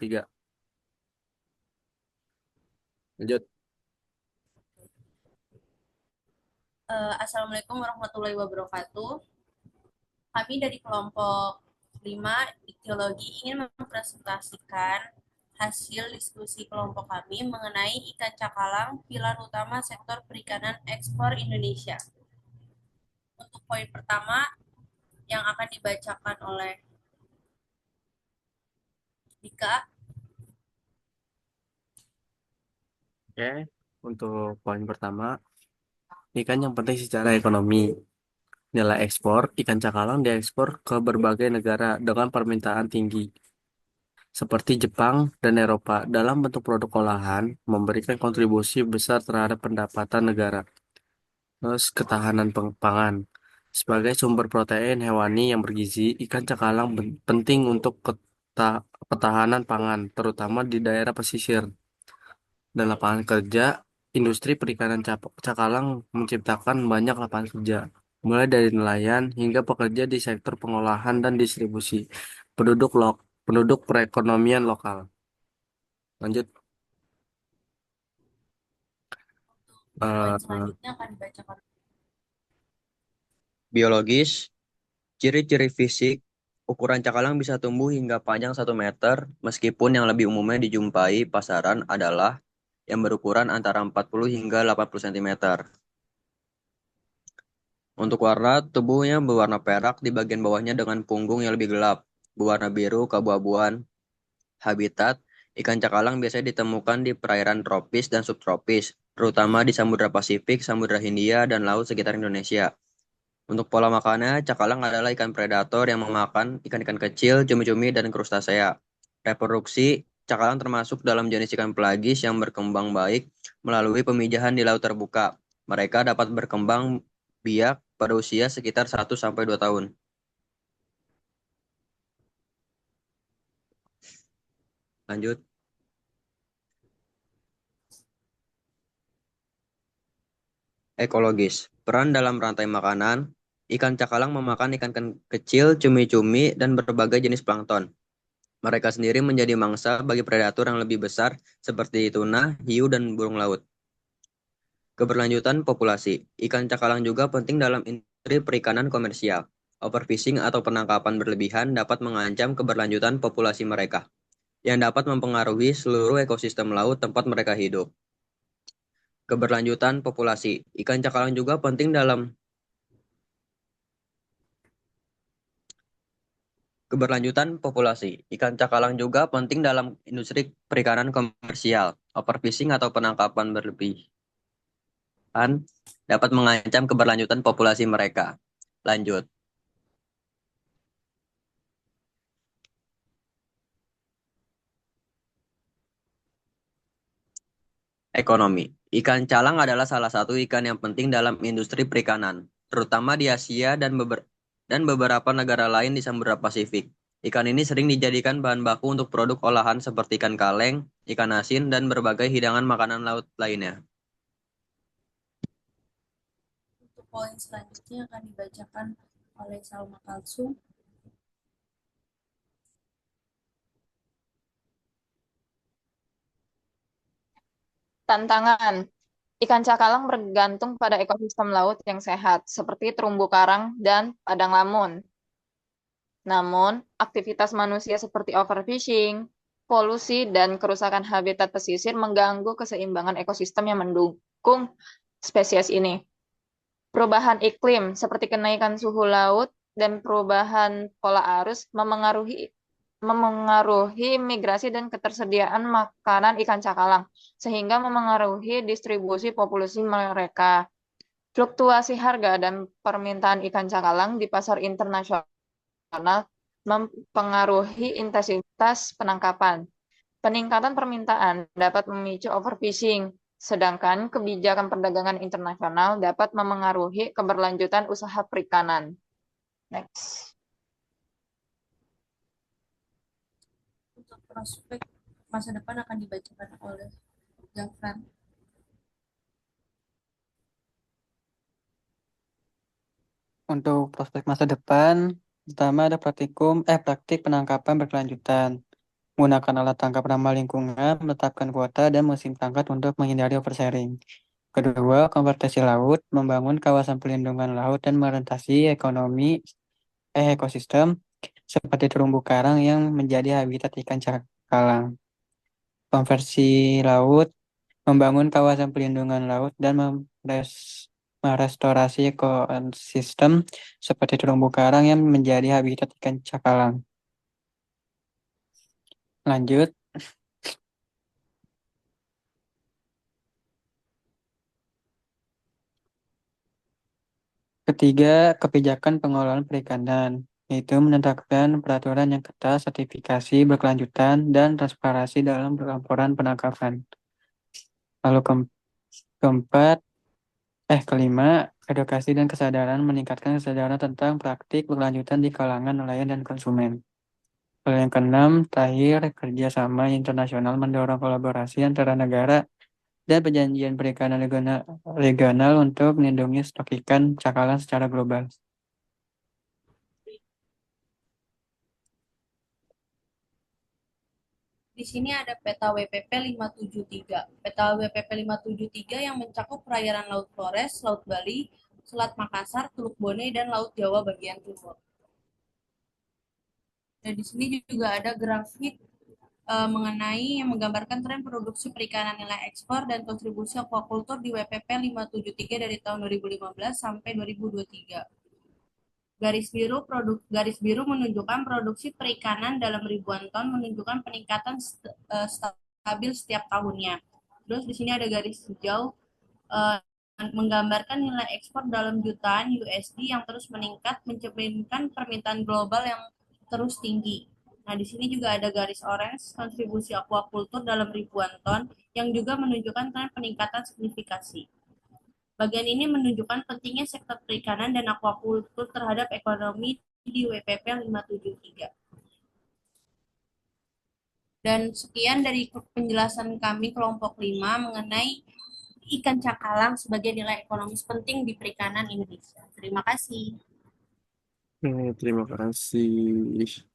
3. Lanjut. Assalamualaikum warahmatullahi wabarakatuh. Kami dari kelompok 5 Iktologi ingin mempresentasikan hasil diskusi kelompok kami mengenai ikan cakalang, pilar utama sektor perikanan ekspor Indonesia. Untuk poin pertama yang akan dibacakan oleh Dika. Oke. Untuk poin pertama, ikan yang penting secara ekonomi. Nilai ekspor, ikan cakalang diekspor ke berbagai negara dengan permintaan tinggi, seperti Jepang dan Eropa, dalam bentuk produk olahan, memberikan kontribusi besar terhadap pendapatan negara. Terus ketahanan pangan. Sebagai sumber protein hewani yang bergizi, ikan cakalang penting untuk ketahanan pangan, terutama di daerah pesisir. Dan lapangan kerja, industri perikanan cakalang menciptakan banyak lapangan kerja, mulai dari nelayan hingga pekerja di sektor pengolahan dan distribusi. Penduduk perekonomian lokal. Lanjut. Untuk poin eh, selanjutnya akan dibacakan. Biologis, ciri-ciri fisik, ukuran cakalang bisa tumbuh hingga panjang 1 meter, meskipun yang lebih umumnya dijumpai pasaran adalah yang berukuran antara 40 hingga 80 cm. Untuk warna, tubuhnya berwarna perak di bagian bawahnya dengan punggung yang lebih gelap, berwarna biru keabu-abuan. Habitat, ikan cakalang biasanya ditemukan di perairan tropis dan subtropis, terutama di Samudra Pasifik, Samudra Hindia, dan laut sekitar Indonesia. Untuk pola makannya, cakalang adalah ikan predator yang memakan ikan-ikan kecil, cumi-cumi, dan krustasea. Reproduksi, cakalang termasuk dalam jenis ikan pelagis yang berkembang baik melalui pemijahan di laut terbuka. Mereka dapat berkembang biak pada usia sekitar 1 sampai 2 tahun. Lanjut, ekologis. Peran dalam rantai makanan, ikan cakalang memakan ikan kecil, cumi-cumi, dan berbagai jenis plankton. Mereka sendiri menjadi mangsa bagi predator yang lebih besar seperti tuna, hiu, dan burung laut. Keberlanjutan populasi. Ikan cakalang juga penting dalam industri perikanan komersial. Overfishing atau penangkapan berlebihan dapat mengancam keberlanjutan populasi mereka, yang dapat mempengaruhi seluruh ekosistem laut tempat mereka hidup. Keberlanjutan populasi. Ikan cakalang juga penting dalam keberlanjutan populasi. Ikan cakalang juga penting dalam industri perikanan komersial. Overfishing atau penangkapan berlebihan dapat mengancam keberlanjutan populasi mereka. Lanjut, ekonomi. Ikan calang adalah salah satu ikan yang penting dalam industri perikanan, terutama di Asia dan beberapa negara lain di Samudra Pasifik. Ikan ini sering dijadikan bahan baku untuk produk olahan seperti ikan kaleng, ikan asin, dan berbagai hidangan makanan laut lainnya. Untuk poin selanjutnya akan dibacakan oleh Salma Kalsum. Tantangan. Ikan cakalang bergantung pada ekosistem laut yang sehat, seperti terumbu karang dan padang lamun. Namun, aktivitas manusia seperti overfishing, polusi, dan kerusakan habitat pesisir mengganggu keseimbangan ekosistem yang mendukung spesies ini. Perubahan iklim, seperti kenaikan suhu laut dan perubahan pola arus, memengaruhi migrasi dan ketersediaan makanan ikan cakalang, sehingga memengaruhi distribusi populasi mereka. Fluktuasi harga dan permintaan ikan cakalang di pasar internasional mempengaruhi intensitas penangkapan. Peningkatan permintaan dapat memicu overfishing, sedangkan kebijakan perdagangan internasional dapat memengaruhi keberlanjutan usaha perikanan. Next. Untuk prospek masa depan akan dibacakan oleh Jafran. Untuk prospek masa depan, pertama ada praktik penangkapan berkelanjutan. menggunakan alat tangkap ramah lingkungan, menetapkan kuota dan musim tangkap untuk menghindari oversharing. Kedua, konservasi laut, membangun kawasan pelindungan laut dan merentasi ekosistem seperti terumbu karang yang menjadi habitat ikan cakalang. Konversi laut, membangun kawasan pelindungan laut dan merestorasi ekosistem seperti terumbu karang yang menjadi habitat ikan cakalang. Lanjut, ketiga, kebijakan pengelolaan perikanan, yaitu menetapkan peraturan yang ketat, sertifikasi berkelanjutan, dan transparansi dalam laporan penangkapan. Lalu keempat, kelima, edukasi dan kesadaran, meningkatkan kesadaran tentang praktik berkelanjutan di kalangan nelayan dan konsumen. Lalu yang keenam, terakhir, kerjasama internasional mendorong kolaborasi antara negara dan perjanjian perikanan regional untuk melindungi stok ikan cakalang secara global. Di sini ada peta WPP 573. Peta WPP 573 yang mencakup perairan Laut Flores, Laut Bali, Selat Makassar, Teluk Bone, dan Laut Jawa bagian timur. Dan di sini juga ada grafik mengenai yang menggambarkan tren produksi perikanan nilai ekspor dan kontribusi aquaculture di WPP 573 dari tahun 2015 sampai 2023. Garis biru menunjukkan produksi perikanan dalam ribuan ton, menunjukkan peningkatan stabil setiap tahunnya. Terus di sini ada garis hijau menggambarkan nilai ekspor dalam jutaan USD yang terus meningkat, mencerminkan permintaan global yang terus tinggi. Nah, di sini juga ada garis orange, kontribusi aquaculture dalam ribuan ton, yang juga menunjukkan tren peningkatan signifikasi. Bagian ini menunjukkan pentingnya sektor perikanan dan aquaculture terhadap ekonomi di WPP 573. Dan sekian dari penjelasan kami kelompok 5 mengenai ikan cakalang sebagai nilai ekonomis penting di perikanan Indonesia. Terima kasih. Terima kasih.